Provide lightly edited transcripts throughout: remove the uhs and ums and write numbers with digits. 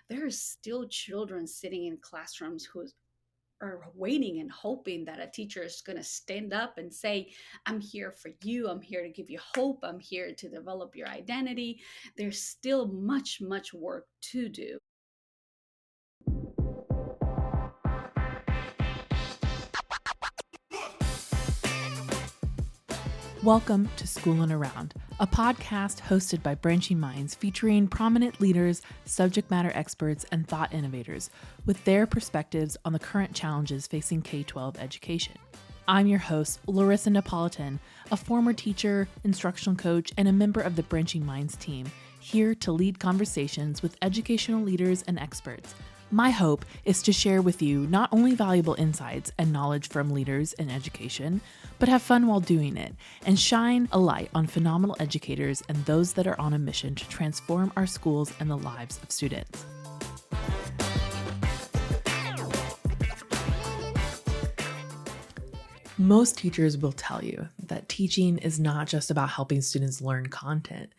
there are still children sitting in classrooms who are waiting and hoping that a teacher is going to stand up and say, I'm here for you. I'm here to give you hope. I'm here to develop your identity. There's still much, much work to do. Welcome to School and Around, a podcast hosted by Branching Minds featuring prominent leaders, subject matter experts, and thought innovators with their perspectives on the current challenges facing K-12 education. I'm your host, Larissa Napolitan, a former teacher, instructional coach, and a member of the Branching Minds team, here to lead conversations with educational leaders and experts. My hope is to share with you not only valuable insights and knowledge from leaders in education, but have fun while doing it and shine a light on phenomenal educators and those that are on a mission to transform our schools and the lives of students. Most teachers will tell you that teaching is not just about helping students learn content,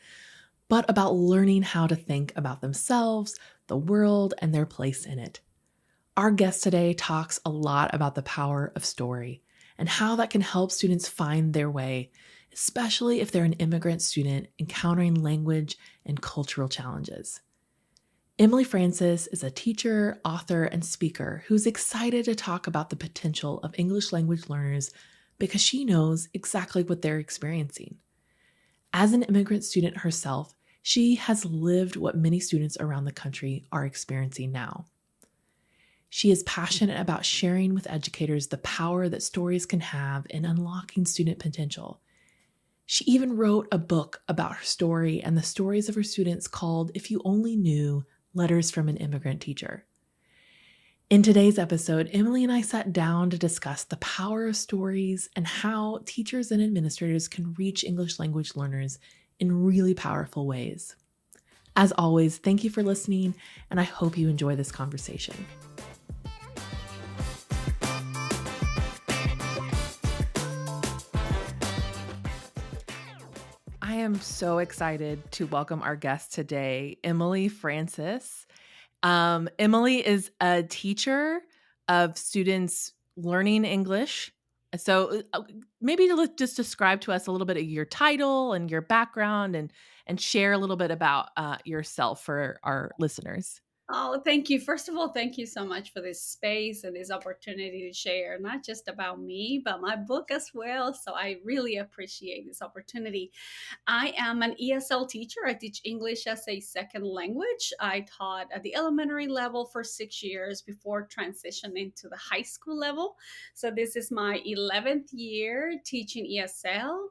but about learning how to think about themselves, the world, and their place in it. Our guest today talks a lot about the power of story and how that can help students find their way, especially if they're an immigrant student encountering language and cultural challenges. Emily Francis is a teacher, author, and speaker who's excited to talk about the potential of English language learners because she knows exactly what they're experiencing. As an immigrant student herself, she has lived what many students around the country are experiencing now. She is passionate about sharing with educators the power that stories can have in unlocking student potential. She even wrote a book about her story and the stories of her students called If You Only Knew: Letters from an Immigrant Teacher. In today's episode, Emily and I sat down to discuss the power of stories and how teachers and administrators can reach English language learners in really powerful ways. As always, thank you for listening, and I hope you enjoy this conversation. I am so excited to welcome our guest today, Emily Francis. Emily is a teacher of students learning English. So maybe just describe to us a little bit of your title and your background and share a little bit about yourself for our listeners. Oh, thank you. First of all, thank you so much for this space and this opportunity to share not just about me, but my book as well. So I really appreciate this opportunity. I am an ESL teacher. I teach English as a second language. I taught at the elementary level for 6 years before transitioning to the high school level. So this is my 11th year teaching ESL.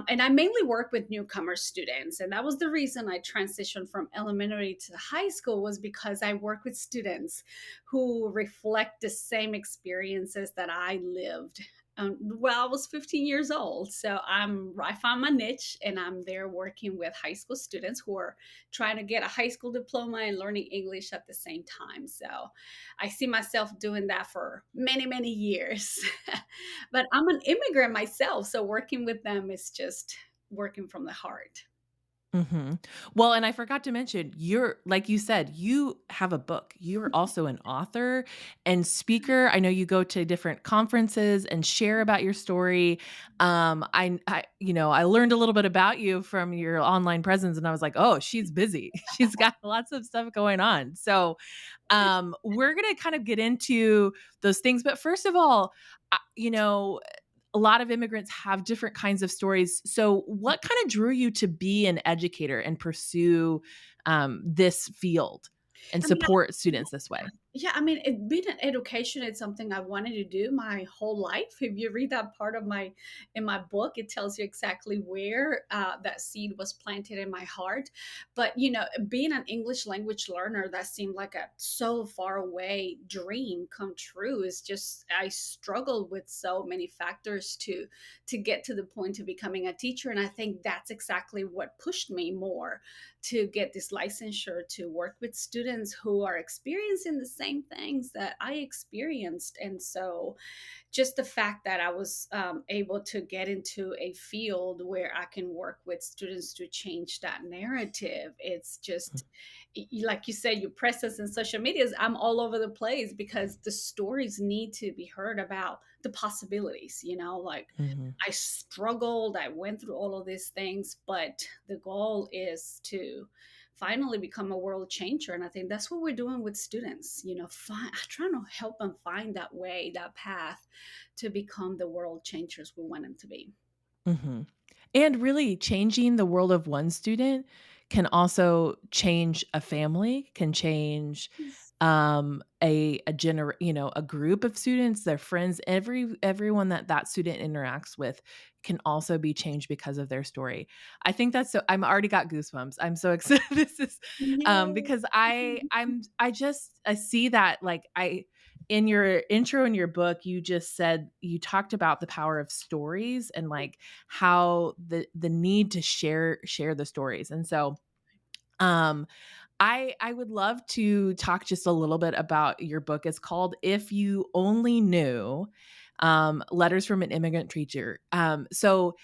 And I mainly work with newcomer students. And that was the reason I transitioned from elementary to the high school, was because I work with students who reflect the same experiences that I lived well, I was 15 years old. So I found my niche, and I'm there working with high school students who are trying to get a high school diploma and learning English at the same time. So I see myself doing that for many, many years. But I'm an immigrant myself. So working with them is just working from the heart. hmm Well, and I forgot to mention, like you said, you have a book. You're also an author and speaker. I know you go to different conferences and share about your story. I learned a little bit about you from your online presence, and I was like, oh, she's busy. She's got lots of stuff going on. So, we're gonna kind of get into those things, but first of all, a lot of immigrants have different kinds of stories. So, what kind of drew you to be an educator and pursue this field and I mean, support students this way? yeah, I mean, being an education is something I wanted to do my whole life. If you read that part of my in my book, it tells you exactly where that seed was planted in my heart. But being an English language learner, that seemed like a so far away dream come true. Is just I struggled with so many factors to get to the point of becoming a teacher, and I think that's exactly what pushed me more to get this licensure to work with students who are experiencing the same things that I experienced. And so, just the fact that I was able to get into a field where I can work with students to change that narrative, it's just, like you said, your presence in social medias, I'm all over the place because the stories need to be heard about the possibilities, like Mhm. I struggled, I went through all of these things, but the goal is to finally become a world changer. And I think that's what we're doing with students, trying to help them find that way, that path to become the world changers we want them to be. Mhm. And really changing the world of one student can also change a family, can change a group of students, their friends, everyone that that student interacts with can also be changed because of their story. I think that's so I'm already got goosebumps. I'm so excited. This is Yeah. because I see that like I in your intro in your book you just said you talked about the power of stories and like how the need to share the stories. And so um I would love to talk just a little bit about your book. It's called If You Only Knew, Letters from an Immigrant Teacher. So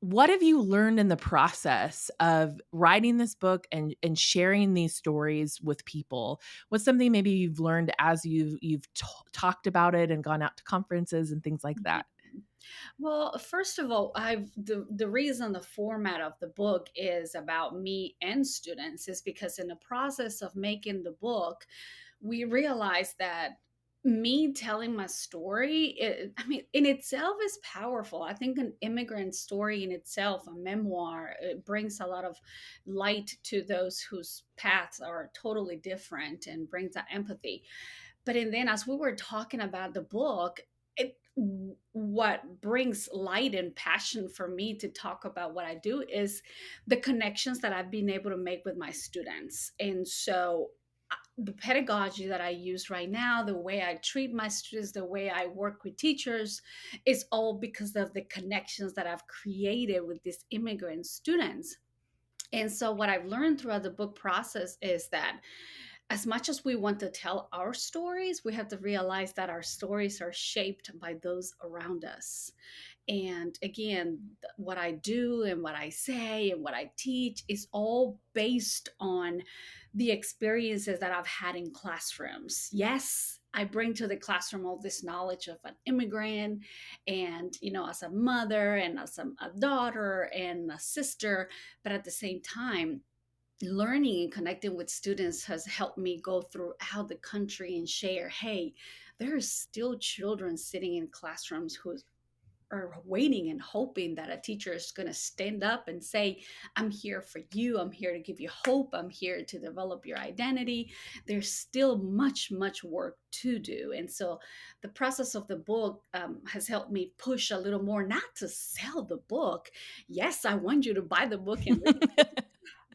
what have you learned in the process of writing this book and sharing these stories with people? What's something maybe you've learned as talked about it and gone out to conferences and things like Yeah. that? Well, first of all, the reason the format of the book is about me and students is because in the process of making the book, we realized that me telling my story, I mean, in itself is powerful. I think an immigrant story in itself, a memoir, it brings a lot of light to those whose paths are totally different and brings that empathy. But and then as we were talking about the book, what brings light and passion for me to talk about what I do is the connections that I've been able to make with my students. And so the pedagogy that I use right now, the way I treat my students, the way I work with teachers, is all because of the connections that I've created with these immigrant students. And so, what I've learned throughout the book process is that as much as we want to tell our stories, we have to realize that our stories are shaped by those around us. And again, what I do and what I say and what I teach is all based on the experiences that I've had in classrooms. Yes, I bring to the classroom all this knowledge of an immigrant and, as a mother and as a daughter and a sister, but at the same time, learning and connecting with students has helped me go throughout the country and share, hey, there are still children sitting in classrooms who are waiting and hoping that a teacher is going to stand up and say, I'm here for you, I'm here to give you hope, I'm here to develop your identity. There's still much work to do. And so the process of the book has helped me push a little more, not to sell the book. Yes, I want you to buy the book and read,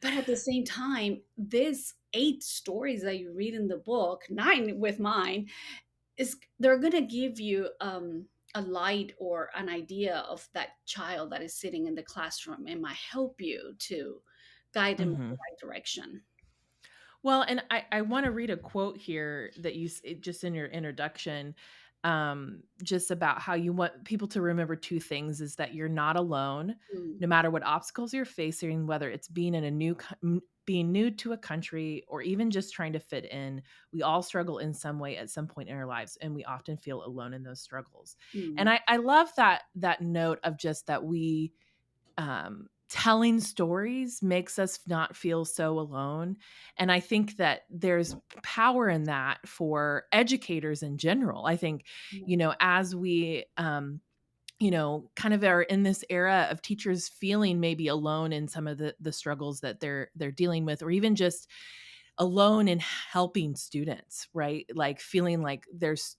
but at the same time, these 8 stories that you read in the book, 9 with mine, is they're going to give you a light or an idea of that child that is sitting in the classroom and might help you to guide them in the Mhm. right direction. Well, and I want to read a quote here that just in your introduction, just about how you want people to remember two things is that you're not alone, Mm, no matter what obstacles you're facing, whether it's being in a being new to a country or even just trying to fit in. We all struggle in some way at some point in our lives, and we often feel alone in those struggles. And mm, I love that note of just that telling stories makes us not feel so alone. And I think that there's power in that for educators in general. I think, yeah, as we, kind of are in this era of teachers feeling maybe alone in some of the struggles that they're dealing with, or even just alone in helping students, right? Like feeling like there's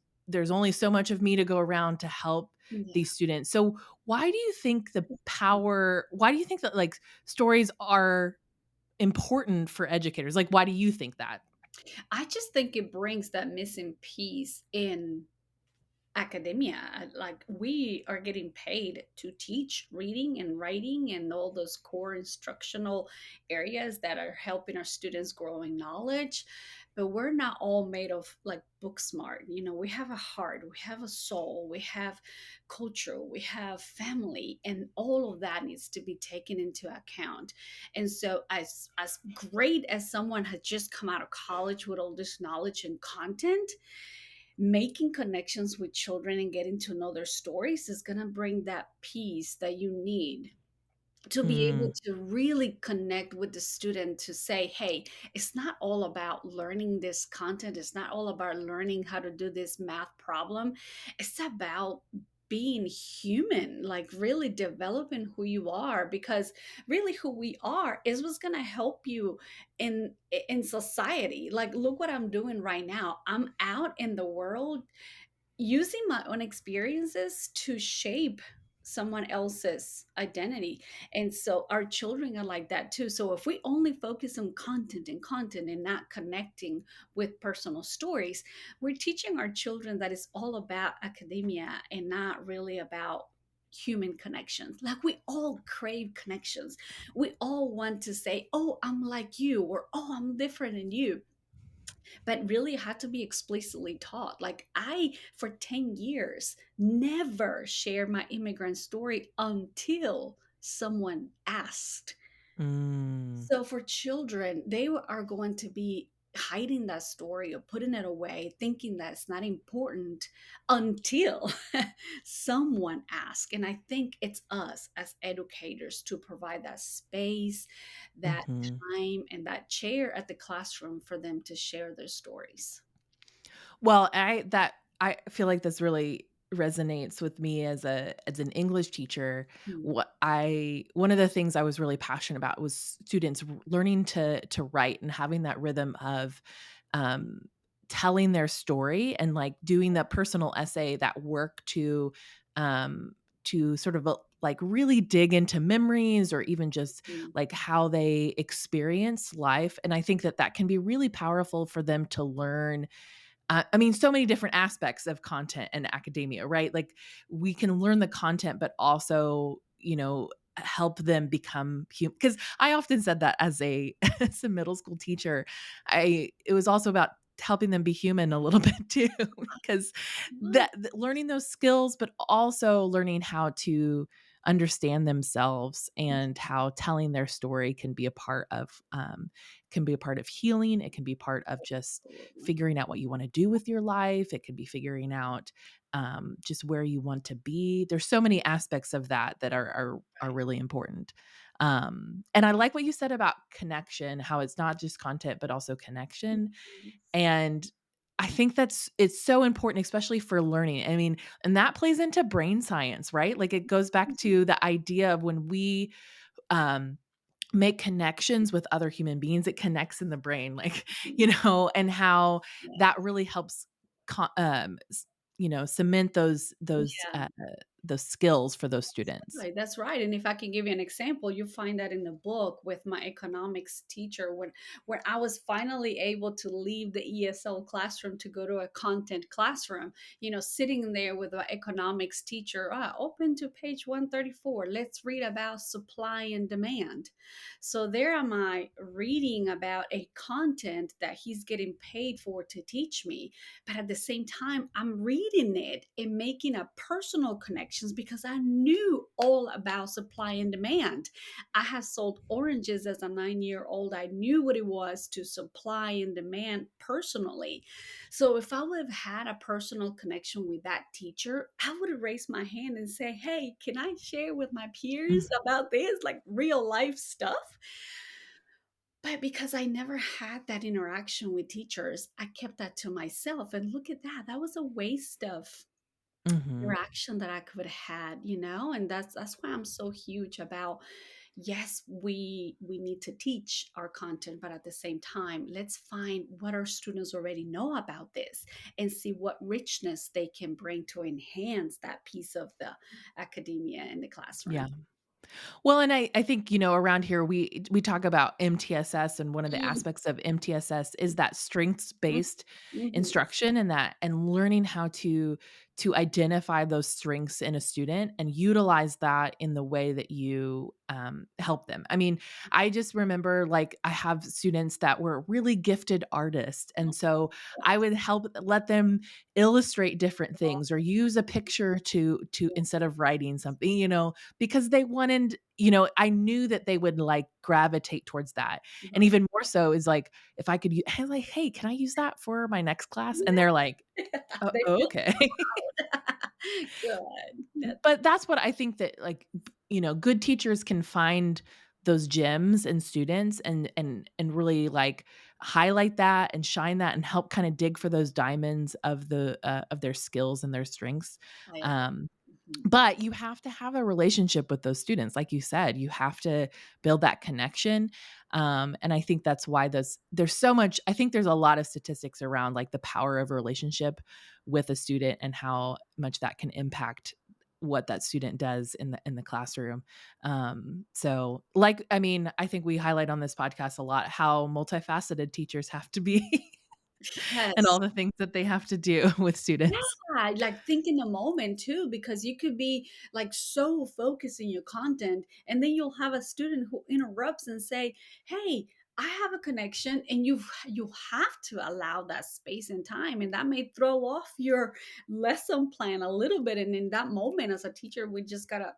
only so much of me to go around to help yeah. these students. So why do you think that like stories are important for educators? Like why do you think that? I just think it brings that missing piece in academia. Like we are getting paid to teach reading and writing and all those core instructional areas that are helping our students grow in knowledge. but we're not all made of like book smart. You know, we have a heart, we have a soul, we have culture, we have family, and all of that needs to be taken into account. And so as great as someone has just come out of college with all this knowledge and content, making connections with children and getting to know their stories is going to bring that peace that you need to be able Mm, to really connect with the student, to say, hey, it's not all about learning this content, it's not all about learning how to do this math problem, it's about being human, like really developing who you are, because really who we are is what's going to help you in society. Like, look what I'm doing right now. I'm out in the world using my own experiences to shape someone else's identity. And so our children are like that too. So if we only focus on content and not connecting with personal stories, we're teaching our children that it's all about academia and not really about human connections. Like, we all crave connections. We all want to say, oh, I'm like you, or oh, I'm different than you, but really had to be explicitly taught. Like, I, for 10 years, never shared my immigrant story until someone asked. mm, So for children, they are going to be hiding that story or putting it away, thinking that it's not important until someone asks. And I think it's us as educators to provide that space, that mhm. time, and that chair at the classroom for them to share their stories. Well, I feel like this really resonates with me as an English teacher. Mm, One of the things I was really passionate about was students learning to write and having that rhythm of um telling their story and like doing that personal essay, that work um to sort of like really dig into memories or even just mm, like how they experience life. And I think that that can be really powerful for them to learn. I mean, so many different aspects of content and academia, right? Like we can learn the content, but also, help them become human. Because I often said that as a as a middle school teacher, it was also about helping them be human a little bit too, because learning those skills, but also learning how to understand themselves and how telling their story can be a part of healing. It can be part of just absolutely. figuring out what you want to do with your life. It could be figuring out just where you want to be. There's so many aspects of that that are Right. really important. And I like what you said about connection, how it's not just content but also connection. Mhm. And I think it's so important, especially for learning. I mean, and that plays into brain science, right? Like it goes back to the idea of when we um make connections with other human beings, it connects in the brain, like, Mhm. and how Yeah. that really helps cement Yeah. those skills for those students. Right, that's right. And if I can give you an example, you find that in the book with my economics teacher, when I was finally able to leave the ESL classroom to go to a content classroom, sitting there with my economics teacher, open to page 134. Let's read about supply and demand. So there am I reading about a content that he's getting paid for to teach me, but at the same time, I'm reading it and making a personal connections because I knew all about supply and demand. I had sold oranges as a 9-year old. I knew what it was to supply and demand personally. So if I would have had a personal connection with that teacher, I would have raised my hand and say, hey, can I share with my peers Mm, about this, like real life stuff? But because I never had that interaction with teachers, I kept that to myself. And look at that. That was a waste of mhm. interaction that I could have had. And that's why I'm so huge about, yes, we need to teach our content, but at the same time, let's find what our students already know about this and see what richness they can bring to enhance that piece of the academia in the Yeah. classroom. Well, and I think, around here we talk about MTSS, and one of the Mm, aspects of MTSS is that mm, strengths-based mhm. instruction, and learning how to to identify those strengths in a student and utilize that in the way that you help them. I mean, I just remember like I have students that were really gifted artists. And so I would help let them illustrate different things or use a picture to instead of writing something, because they wanted, I knew that they would like gravitate towards that. And Right. even more so is like if I could hey, like, hey, can I use that for my next class? And they're like, They feel okay. good. That's But that's what I think that, like, good teachers can find those gems in students and really, like, highlight that and shine that and help kinda dig for those diamonds of their skills and their strengths. I agree. Um, Mhm. but you have to have a relationship with those students, like you said, you have to build that connection, and I think that's why there's so much I think there's a lot of statistics around, like, the power of a relationship with a student and how much that can impact what that student does in the classroom. So, like, I mean, I think we highlight on this podcast a lot how multifaceted teachers have to be and Yes. all the things that they have to do with students. Yeah, like think in the moment too, because you could be like so focused in your content, and then you'll have a student who interrupts and say, "Hey, I have a connection," and you have to allow that space and time, and that may throw off your lesson plan a little bit. And in that moment, as a teacher, we just gotta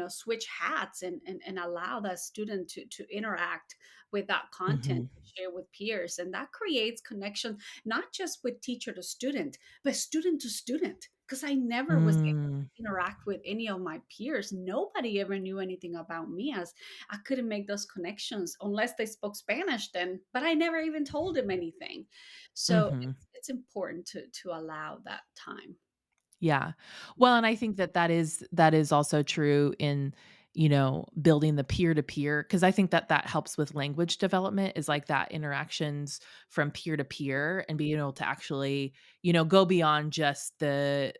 switch hats and allow that student to interact with that content, Mhm. share with peers, and that creates connection not just with teacher to student but student to student, because I never was able Mm. to interact with any of my peers. Nobody ever knew anything about me, as I couldn't make those connections unless they spoke Spanish then, but I never even told them anything. So Mhm. it's important to allow that time. Yeah. Well, and I think that that is also true in, building the peer to peer because I think that that helps with language development is like that interactions from peer to peer and being able to actually, go beyond just the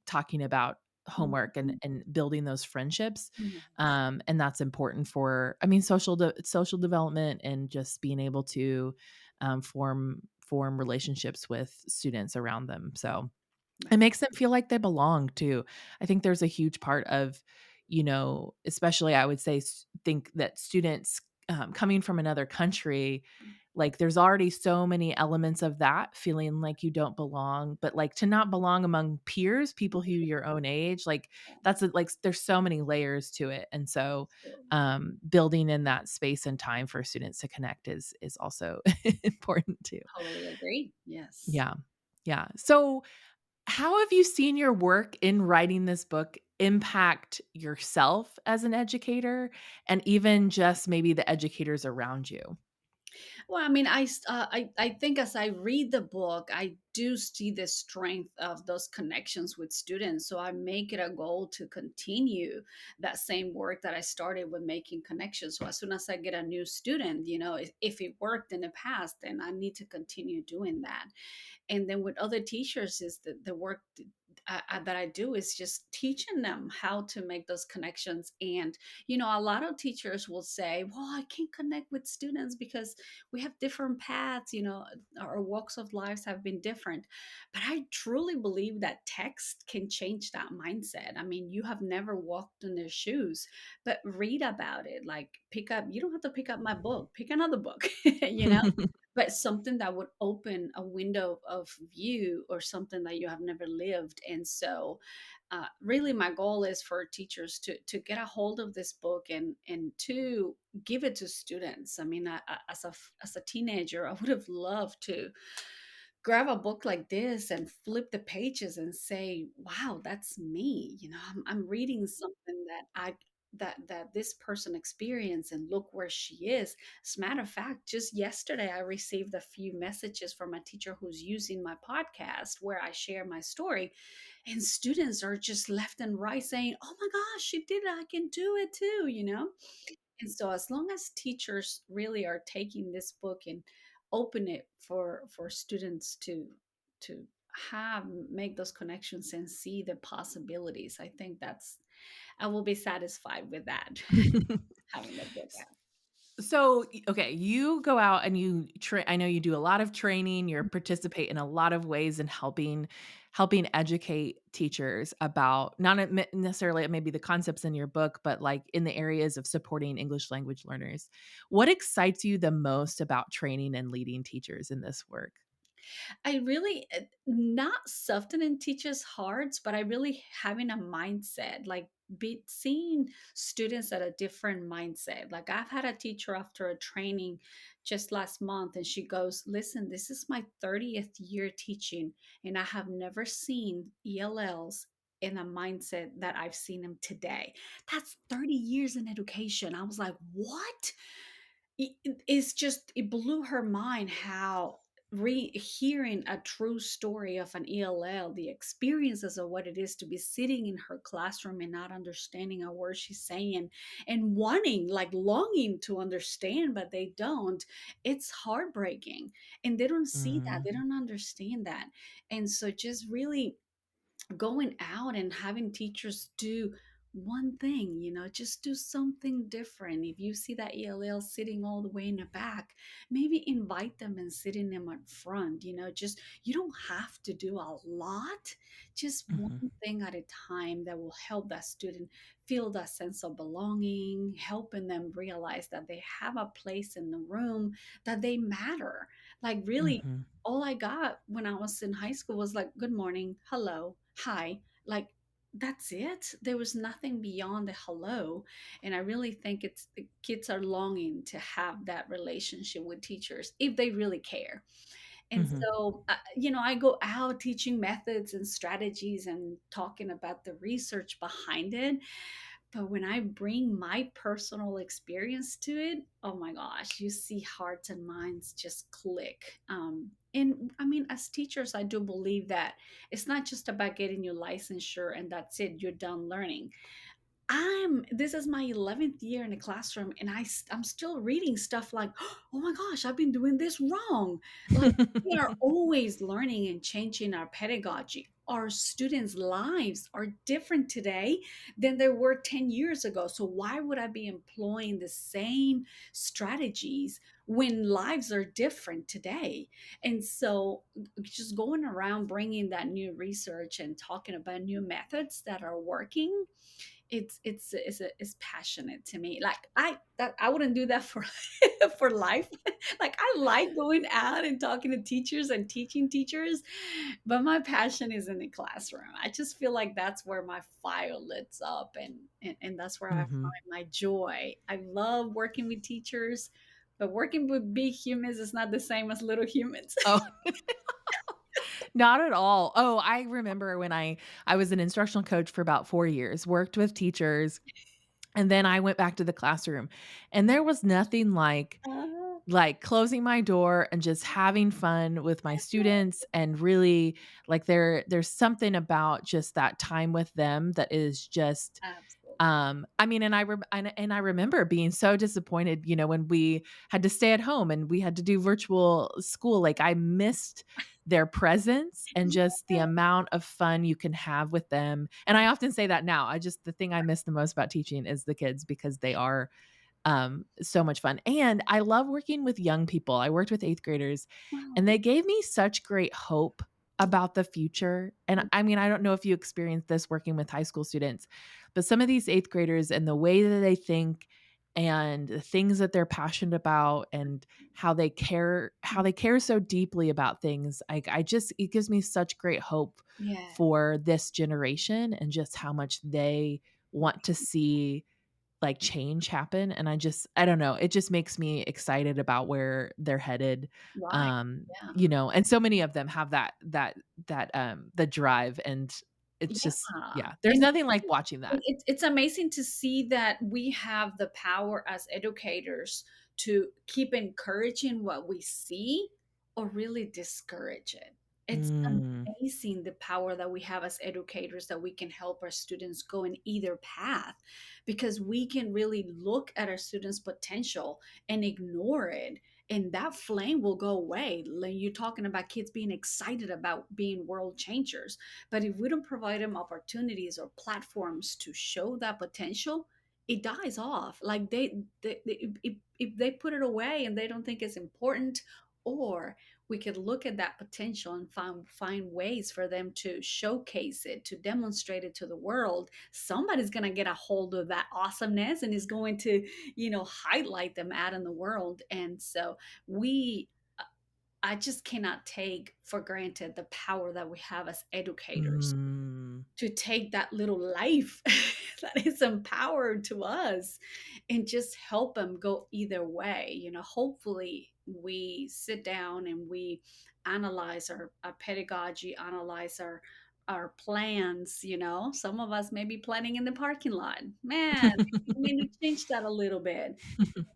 talking about homework and Mhm. and building those friendships. Yes. And that's important for I mean social development and just being able to form relationships with students around them. So it Right. makes them feel like they belong too. I think there's a huge part of, especially I would say think that students coming from another country, like there's already so many elements of that feeling like you don't belong, but like to not belong among peers, people who your own age, like like there's so many layers to it. And so Absolutely. building in that space and time for students to connect is also important too. Totally agree. Yes. Yeah. Yeah. So how have you seen your work in writing this book impact yourself as an educator and even just maybe the educators around you? Well, I mean, I think as I read the book, I do see the strength of those connections with students. So I make it a goal to continue that same work that I started with making connections. So as soon as I get a new student, if it worked in the past, then I need to continue doing that. And then with other teachers is the work that I do is just teaching them how to make those connections. And a lot of teachers will say, well, I can't connect with students because we have different paths, our walks of lives have been different. But I truly believe that text can change that mindset. I mean, you have never walked in their shoes, but read about it. Like you don't have to pick up my book, pick another book, but something that would open a window of view or something that you have never lived. And so really my goal is for teachers to get a hold of this book and to give it to students. I mean, as a teenager, I would have loved to grab a book like this and flip the pages and say, wow, that's me. I'm reading something that this person experienced, and look where she is. As a matter of fact, just yesterday I received a few messages from a teacher who's using my podcast where I share my story, and students are just left and right saying, oh my gosh, she did it, I can do it too. And so as long as teachers really are taking this book and open it for students to have make those connections and see the possibilities, I think that's I will be satisfied with that, having the book out. So, okay, you go out and I know you do a lot of training, you participate in a lot of ways in helping. helping educate teachers about not necessarily maybe the concepts in your book, but like in the areas of supporting English language learners. What excites you the most about training and leading teachers in this work? I really not softening teachers' hearts, but I really having a mindset, like be seeing students at a different mindset. Like I've had a teacher after a training just last month, and she goes, "Listen, this is my 30th year teaching, and I have never seen ELLs." In a mindset that I've seen them today. That's 30 years in education. I was like, what? It's just it blew her mind how hearing a true story of an ELL, the experiences of what it is to be sitting in her classroom and not understanding a word she's saying and wanting, like longing to understand, but they don't. It's heartbreaking. And they don't see that. Mm, They don't understand that. And so just really going out and having teachers do one thing, just do something different. If you see that ELL sitting all the way in the back, maybe invite them and sitting them up front. Just you don't have to do a lot, just one mhm, thing at a time that will help that student feel that sense of belonging, helping them realize that they have a place in the room, that they matter. Like, really, mhm, all I got when I was in high school was like, good morning, hello, hi. Like, that's it. There was nothing beyond the hello. And I really think it's the kids are longing to have that relationship with teachers if they really care. And mhm, so, I go out teaching methods and strategies and talking about the research behind it. But when I bring my personal experience to it, oh my gosh, you see hearts and minds just click. And I mean, as teachers, I do believe that it's not just about getting your licensure and that's it, you're done learning. This is my 11th year in the classroom, and I'm still reading stuff like, "Oh my gosh, I've been doing this wrong." Like, we are always learning and changing our pedagogy. Our students' lives are different today than they were 10 years ago. So why would I be employing the same strategies when lives are different today? And so just going around bringing that new research and talking about new methods that are working, it's passionate to me. Like I wouldn't do that for for life. Like I like going out and talking to teachers and teaching teachers, but my passion is in the classroom. I just feel like that's where my fire lights up, and that's where I mhm. find my joy. I love working with teachers, but working with big humans is not the same as little humans. Oh, not at all. Oh, I remember when I was an instructional coach for about 4 years, worked with teachers, and then I went back to the classroom, and there was nothing Uh, like closing my door and just having fun with my students and really like there's something about just that time with them that is just Absolutely. I mean, and I remember being so disappointed, when we had to stay at home and we had to do virtual school. Like I missed their presence and just the amount of fun you can have with them. And I often say that now. The thing I miss the most about teaching is the kids because they are so much fun. And I love working with young people. I worked with 8th graders and Wow. they gave me such great hope about the future. And I mean, I don't know if you experienced this working with high school students, but some of these 8th graders and the way that they think and the things that they're passionate about and how they care so deeply about things. I just it gives me such great hope Yeah. for this generation and just how much they want to see like change happen, and I don't know, it just makes me excited about where they're headed. Right. Yeah. And so many of them have that the drive, and it's just Yeah. yeah, there's And nothing like watching that. it's amazing to see that we have the power as educators to keep encouraging what we see or really discourage it. It's Mm, amazing the power that we have as educators that we can help our students go in either path because we can really look at our students' potential and ignore it. And that flame will go away. Like you're talking about kids being excited about being world changers, but if we don't provide them opportunities or platforms to show that potential, it dies off. Like if they put it away and they don't think it's important, or we could look at that potential and find ways for them to showcase it, to demonstrate it to the world, somebody's going to get a hold of that awesomeness and is going to, highlight them out in the world. And so we I just cannot take for granted the power that we have as educators Mm. to take that little life that is empowered to us and just help them go either way. Hopefully we sit down and we analyze our pedagogy, analyze our plans. Some of us may be planning in the parking lot. Man, we need to change that a little bit.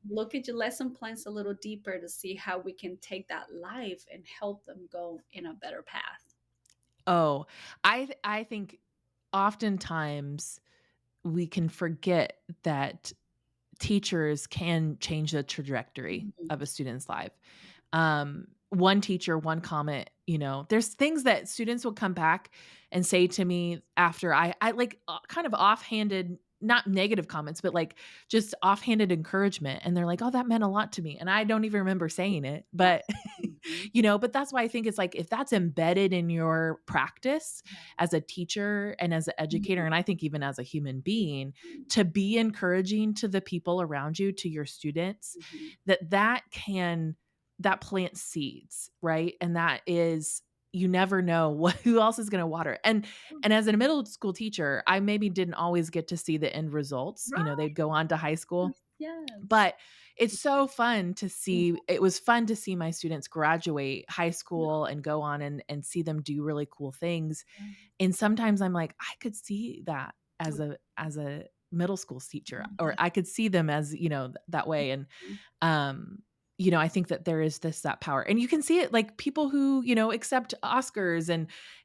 Look at your lesson plans a little deeper to see how we can take that life and help them go in a better path. Oh, I think oftentimes we can forget that teachers can change the trajectory Mhm. of a student's life. One teacher, one comment, there's things that students will come back and say to me after I like kind of offhanded, not negative comments, but like just offhanded encouragement. And they're like, oh, that meant a lot to me. And I don't even remember saying it, Yeah. but Mhm. but that's why I think it's like, if that's embedded in your practice Yeah. as a teacher and as an educator, Mhm. and I think even as a human being, Mhm. to be encouraging to the people around you, to your students, Mhm. that plants seeds, right? And that is, you never know who else is going to water it. And as a middle school teacher, I maybe didn't always get to see the end results. Right. They'd go on to high school, Yes. but it's so fun to Mhm. see. It was fun to see my students graduate high school and go on and see them do really cool things. Yeah. And sometimes I'm like, I could see that as a middle school teacher, or Mhm. I could see them as, that way. And um, I think that there is that power. And you can see it, like people who, accept Oscars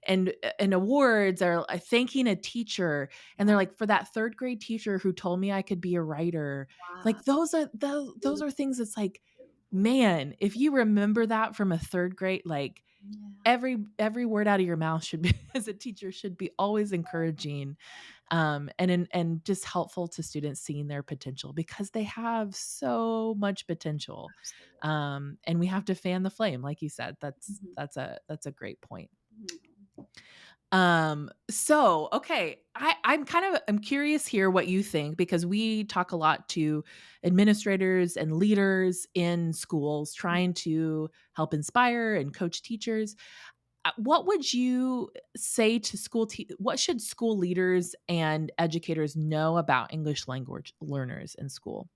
and awards, are thanking a teacher, and they're Yeah. like, for that third grade teacher who told me I could be a writer. Wow. Like those are Beautiful. things that's like, Beautiful. man, if you remember that from a third grade, like Yeah. every word out of your mouth should be as a teacher should be always encouraging, and just helpful to students seeing their potential, because they have so much potential. Absolutely. And we have to fan the flame, like you said. that's Mhm. that's a that's a great point. Mhm. So okay, I'm curious here what you think, because we talk a lot to administrators and leaders in schools trying to help inspire and coach teachers. What would you say to what should school leaders and educators know about English language learners in school?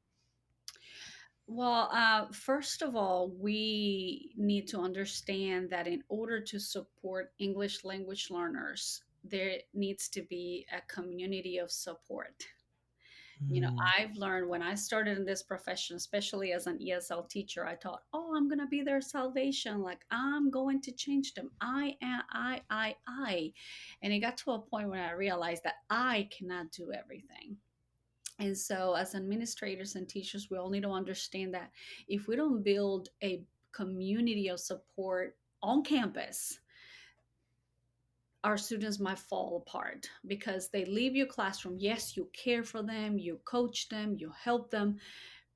Well, first of all, we need to understand that in order to support English language learners, there needs to be a community of support. Mm, I've learned when I started in this profession, especially as an ESL teacher, I thought, oh, I'm going to be their salvation. Like, I'm going to change them. I am, I. And it got to a point when I realized that I cannot do everything. And so, as administrators and teachers, we all need to understand that if we don't build a community of support on campus, our students might fall apart because they leave your classroom. Yes, you care for them, you coach them, you help them,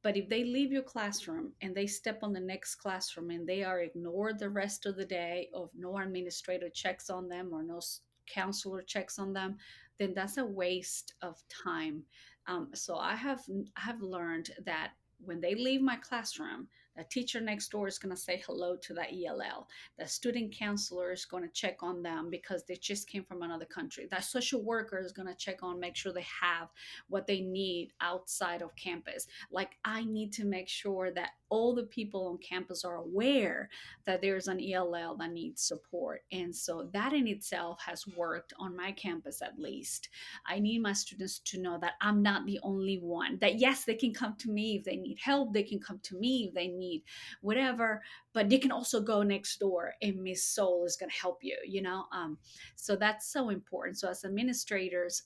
but if they leave your classroom and they step on the next classroom and they are ignored the rest of the day, of no administrator checks on them or no counselor checks on them, then that's a waste of time. So I have learned that when they leave my classroom, the teacher next door is going to say hello to that ELL. The student counselor is going to check on them because they just came from another country. That social worker is going to check on, make sure they have what they need outside of campus. Like, I need to make sure that all the people on campus are aware that there's an ELL that needs support. And so that in itself has worked on my campus. At least I need my students to know that I'm not the only one, that yes, they can come to me if they need help, they can come to me if they need whatever, but they can also go next door and Miss Soul is going to help you, so that's so important. So as administrators,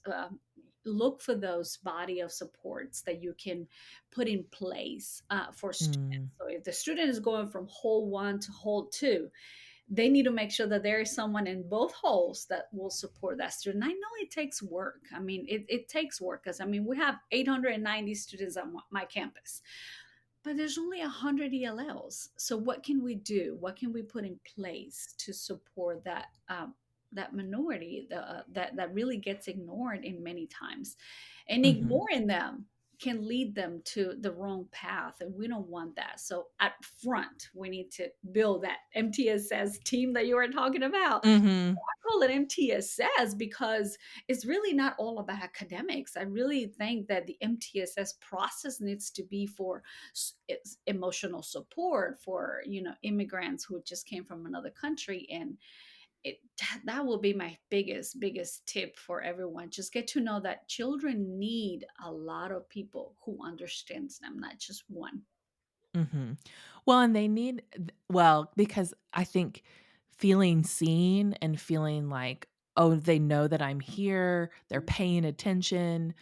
look for those body of supports that you can put in place for students. mm, So if the student is going from hole one to hole two, they need to make sure that there is someone in both holes that will support that student. I know it takes work. I mean, it takes work because, I mean, we have 890 students on my campus. But there's only 100 ELLs. So what can we do? What can we put in place to support that minority that really gets ignored in many times? And Mhm. ignoring them can lead them to the wrong path, and we don't want that. So at front, we need to build that MTSS team that you were talking about. Mhm. Call it MTSS because it's really not all about academics. I really think that the MTSS process needs to be for it's emotional support for immigrants who just came from another country, and that will be my biggest tip for everyone. Just get to know that children need a lot of people who understands them, not just one. Mhm. Well, and they need well, because I think feeling seen and feeling like, "Oh, they know that I'm here, they're paying attention,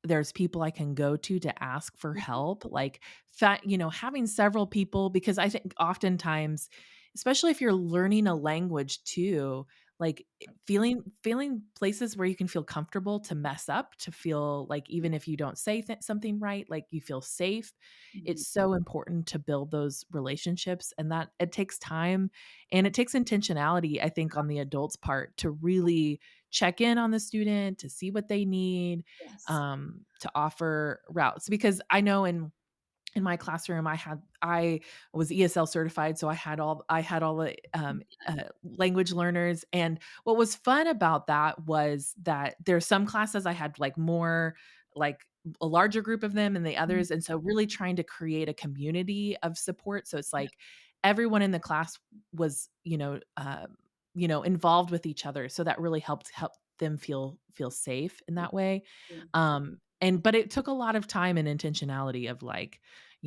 there's people I can go to ask for Mhm. help, like, having several people because I think oftentimes, especially if you're learning a language too, like, feeling places where you can feel comfortable to mess up, to feel like even if you don't say something right, like, you feel safe. Mhm. It's so important to build those relationships, and that it takes time, and it takes intentionality, I think, on the adult's part to really check in on the student, to see what they need, Yes. to offer routes because I know in my classroom I was ESL certified, so I had all the language learners, and what was fun about that was that there's some classes I had like more like a larger group of them and the Mhm. others, and so really trying to create a community of support. So it's like everyone in the class was involved with each other, so that really helped them feel safe in Yeah. that way. Yeah. And but it took a lot of time and intentionality of like,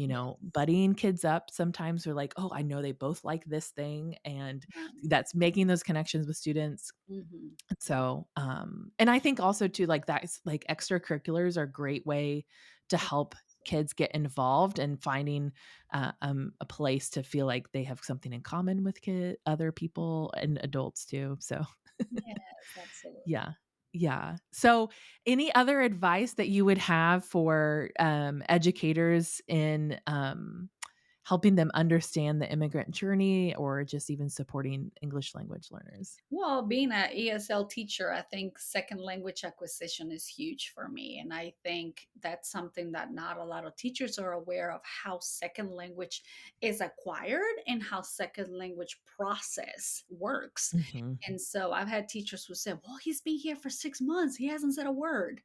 Yes. buddying kids up. Sometimes we're like, "Oh, I know they both like this thing," and Um, that's making those connections with students. mhm. So, and I think also too, like that is like extracurriculars are a great way to help kids get involved and finding a place to feel like they have something in common with other people and adults too. So Yes, absolutely. yeah. Yeah. So, any other advice that you would have for, educators in, helping them understand the immigrant journey or just even supporting English language learners? Well, being an ESL teacher, I think second language acquisition is huge for me. And I think that's something that not a lot of teachers are aware of how second language is acquired and how second language process works. Mhm. And so I've had teachers who said, well, he's been here for 6 months. He hasn't said a word.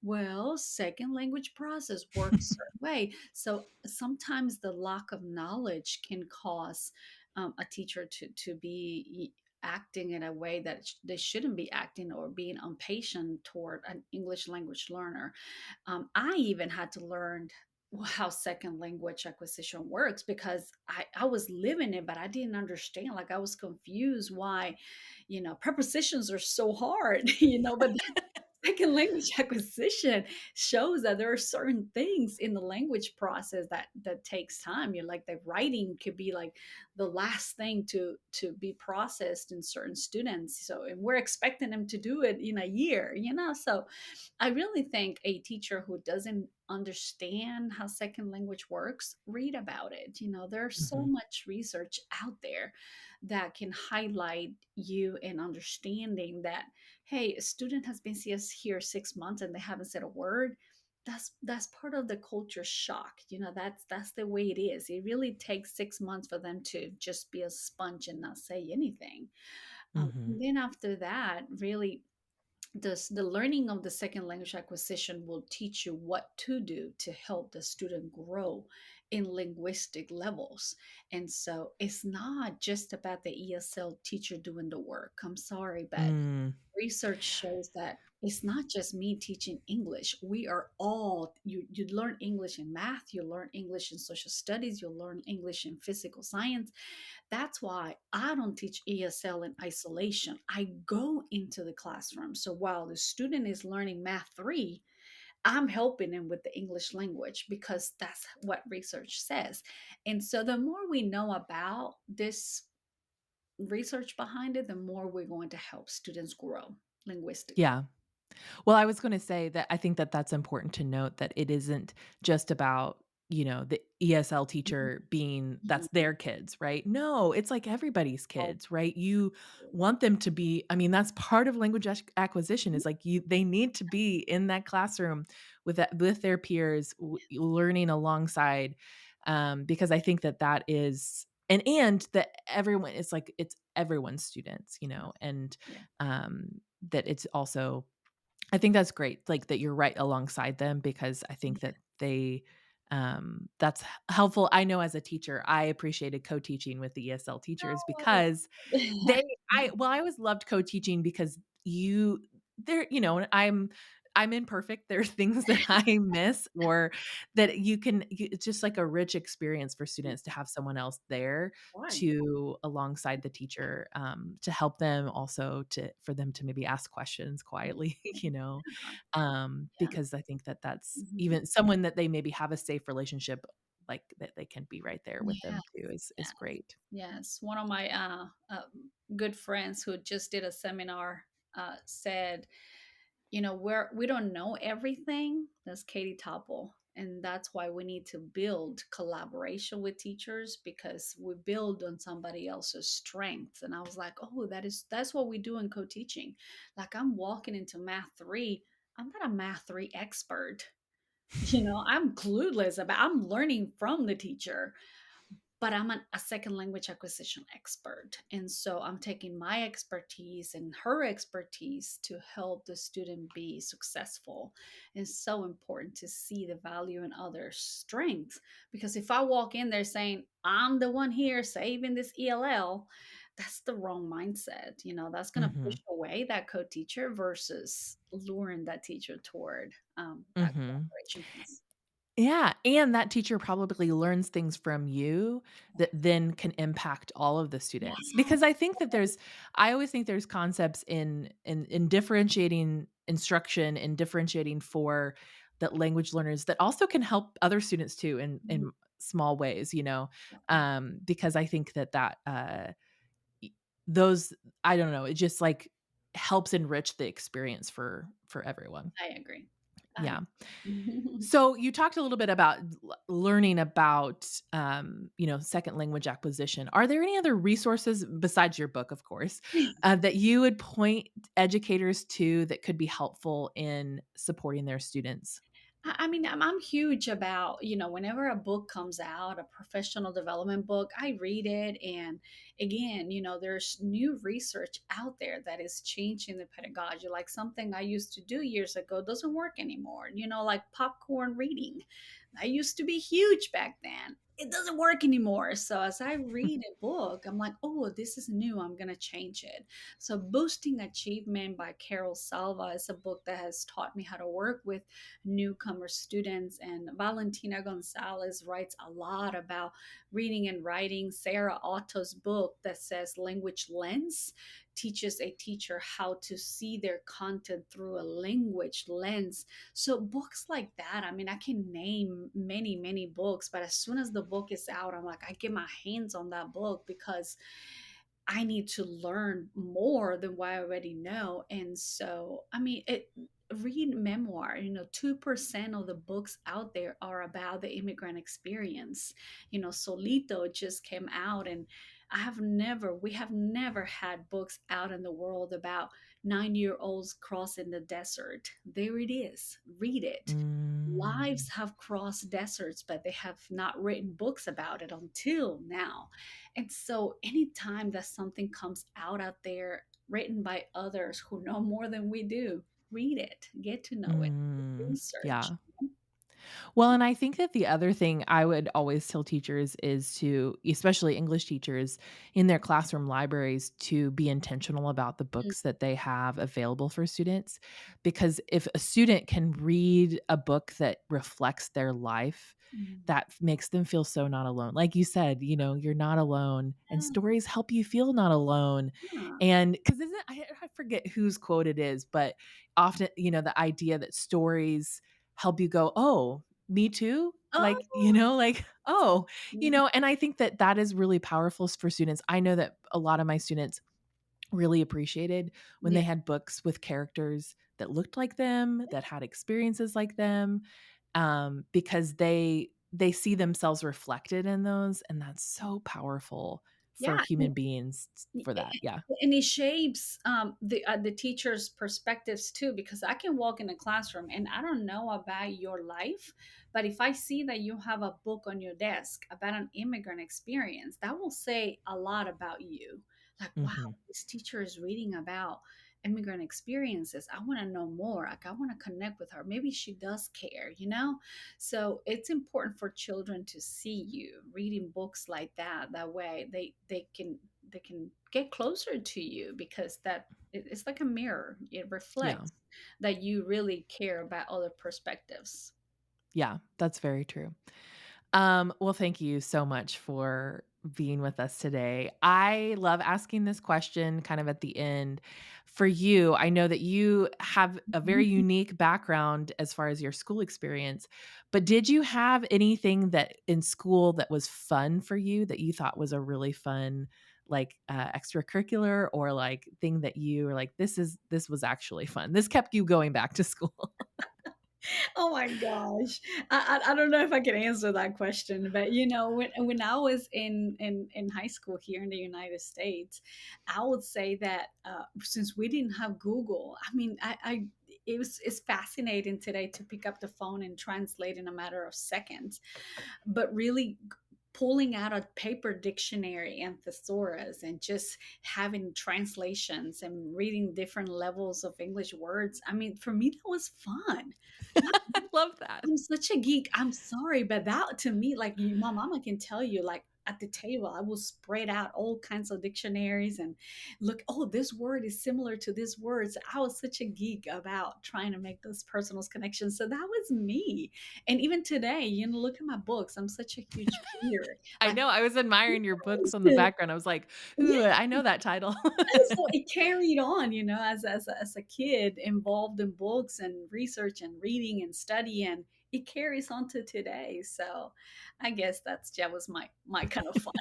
Well, second language process works a certain way. So sometimes the lack of knowledge can cause a teacher to be acting in a way that they shouldn't be acting or being impatient toward an English language learner. I even had to learn how second language acquisition works because I was living it, but I didn't understand. Like I was confused why, prepositions are so hard, but second language acquisition shows that there are certain things in the language process that takes time. You're like the writing could be like the last thing to be processed in certain students. So and we're expecting them to do it in a year, So I really think a teacher who doesn't understand how second language works, read about it. There's so Mhm. much research out there that can highlight you in understanding that, hey, a student has been here 6 months and they haven't said a word. That's part of the culture shock. That's the way it is. It really takes 6 months for them to just be a sponge and not say anything. Mhm. And then after that, really the learning of the second language acquisition will teach you what to do to help the student grow in linguistic levels. And so it's not just about the ESL teacher doing the work. I'm sorry, but Mm. research shows that it's not just me teaching English. We are all you learn English in math, you learn English in social studies, you learn English in physical science. That's why I don't teach ESL in isolation. I go into the classroom. So while the student is learning math 3, I'm helping him with the English language because that's what research says. And so the more we know about this research behind it, the more we're going to help students grow linguistically. Yeah. Well, I was gonna say that I think that that's important to note that it isn't just about, the ESL Mhm, teacher being that's mhm. their kids, right? No, it's like everybody's Oh, kids, right? You want them to be I mean, that's part of language acquisition is like they need to be in that classroom with their peers learning alongside because I think that that is and that everyone it's like it's everyone's students, and yeah, that it's also I think that's great, like, that you're right alongside them because I think yeah. that that's helpful. I know as a teacher, I appreciated co-teaching with the ESL teachers Oh, because I they I always loved co-teaching because you there and I'm imperfect. There are things that I miss or that it's just like a rich experience for students to have someone else there Right. to alongside the teacher, to help them also for them to maybe ask questions quietly, Yeah, yeah. because I think that that's Mhm. even someone that they maybe have a safe relationship, like, that they can be right there with Yes, them too is yes, great. yes. One of my good friends who just did a seminar said, we don't know everything. That's Katie Topple. And that's why we need to build collaboration with teachers because we build on somebody else's strength. And I was like, oh, that's what we do in co-teaching. Like I'm walking into math three. I'm not a math three expert. I'm clueless about I'm learning from the teacher, but I'm a second language acquisition expert. And so I'm taking my expertise and her expertise to help the student be successful. It's so important to see the value in others' strengths because if I walk in there saying, I'm the one here saving this ELL, that's the wrong mindset. That's going to push Mhm. away that co teacher versus luring that teacher toward that Mhm. collaboration piece. Yeah, and that teacher probably learns things from you that then can impact all of the Yeah. students. Because I think that I always think there's concepts in differentiating instruction and differentiating for that language learners that also can help other students too in small ways, because I think that y- those I don't know, it just like helps enrich the experience for everyone. I agree. I Yeah. agree. So you talked a little bit about learning about, second language acquisition. Are there any other resources besides your book, of course, that you would point educators to that could be helpful in supporting their students? I mean, I'm huge about, whenever a book comes out, a professional development book, I read it. And again, there's new research out there that is changing the pedagogy. Like something I used to do years ago doesn't work anymore, like popcorn reading. I used to be huge back then. It doesn't work anymore. So as I read a book, I'm like, oh, this is new. I'm going to change it. So Boosting Achievement by Carol Salva is a book that has taught me how to work with newcomer students. And Valentina Gonzalez writes a lot about reading and writing. Sarah Otto's book that says Language Lens teaches a teacher how to see their content through a language lens. So books like that, I mean, I can name many, many books, but as soon as the book is out, I'm like, I get my hands on that book because I need to learn more than what I already know. And so, I mean, read memoir. 2% of the books out there are about the immigrant experience. Solito just came out, and we have never had books out in the world about 9-year-olds crossing the desert. There it is. Read it. Mm, Lives have crossed deserts, but they have not written books about it until now. And so, anytime that something comes out there written by others who know more than we do, read it, get to know it, research. yeah. Well, and I think that the other thing I would always tell teachers is to, especially English teachers in their classroom libraries, to be intentional about the Mm, books that they have available for students. Because if a student can read a book that reflects their life, mm. that makes them feel so not alone. Like you said, you're not alone, and Yeah, stories help you feel not alone. yeah. And because isn't I forget whose quote it is, but often, the idea that stories help you go, oh, me too? Like, Oh, like, oh, mhm. and I think that that is really powerful for students. I know that a lot of my students really appreciated when Yeah, they had books with characters that looked like them, that had experiences like them, because they see themselves reflected in those, and that's so powerful for Yeah. human beings for that. Yeah. And it shapes the teacher's perspectives too, because I can walk in a classroom and I don't know about your life, but if I see that you have a book on your desk about an immigrant experience, that will say a lot about you. Like, wow, Mhm. this teacher is reading about immigrant experiences. I want to know more. Like, I want to connect with her. Maybe she does care, you know. So it's important for children to see you reading books like that. That way they can get closer to you, because it's like a mirror. It Yeah. reflects that you really care about other perspectives. Yeah, that's very true. Well, thank you so much for being with us today. I love asking this question kind of at the end. For you, I know that you have a very Mhm. unique background as far as your school experience, but did you have anything that in school that was fun for you that you thought was a really fun, like extracurricular, or like thing that you were like, this was actually fun. This kept you going back to school. Oh my gosh. I don't know if I can answer that question, but when I was in high school here in the United States, I would say that since we didn't have Google, I mean, it's fascinating today to pick up the phone and translate in a matter of seconds, but really pulling out a paper dictionary and thesaurus and just having translations and reading different levels of English words. I mean, for me, that was fun. I love that. I'm such a geek. I'm sorry, but that to me, like my mama can tell you, like at the table, I will spread out all kinds of dictionaries and look, oh, this word is similar to this word. So I was such a geek about trying to make those personal connections. So that was me. And even today, look at my books. I'm such a huge reader. I Like, know, I was admiring your books on the background. I was like, yeah, "Ooh, I know that title." so it carried on, as a kid involved in books and research and reading and study, and it carries on to today. So I guess that was my kind of fun.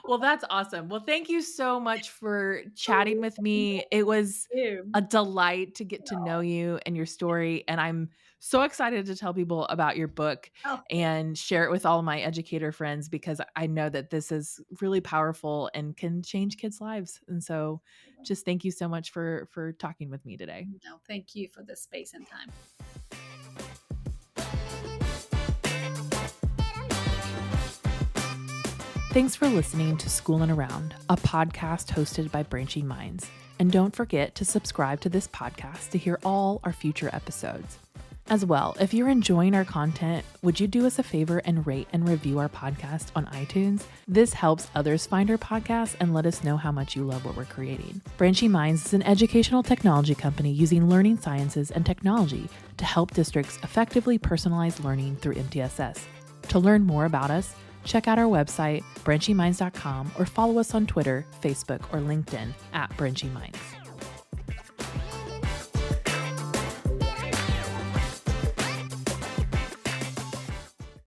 Well, that's awesome. Well, thank you so much for chatting Oh, with me. It was you. a delight to get to know you and your story, and I'm so excited to tell people about your book Oh, and share it with all of my educator friends, because I know that this is really powerful and can change kids' lives. And so just thank you so much for talking with me today. no, thank you for the space and time. Thanks for listening to School and Around, a podcast hosted by Branching Minds. And don't forget to subscribe to this podcast to hear all our future episodes. As well, if you're enjoying our content, would you do us a favor and rate and review our podcast on iTunes? This helps others find our podcast and let us know how much you love what we're creating. Branching Minds is an educational technology company using learning sciences and technology to help districts effectively personalize learning through MTSS. To learn more about us, check out our website, branchingminds.com, or follow us on Twitter, Facebook, or LinkedIn @BranchingMinds.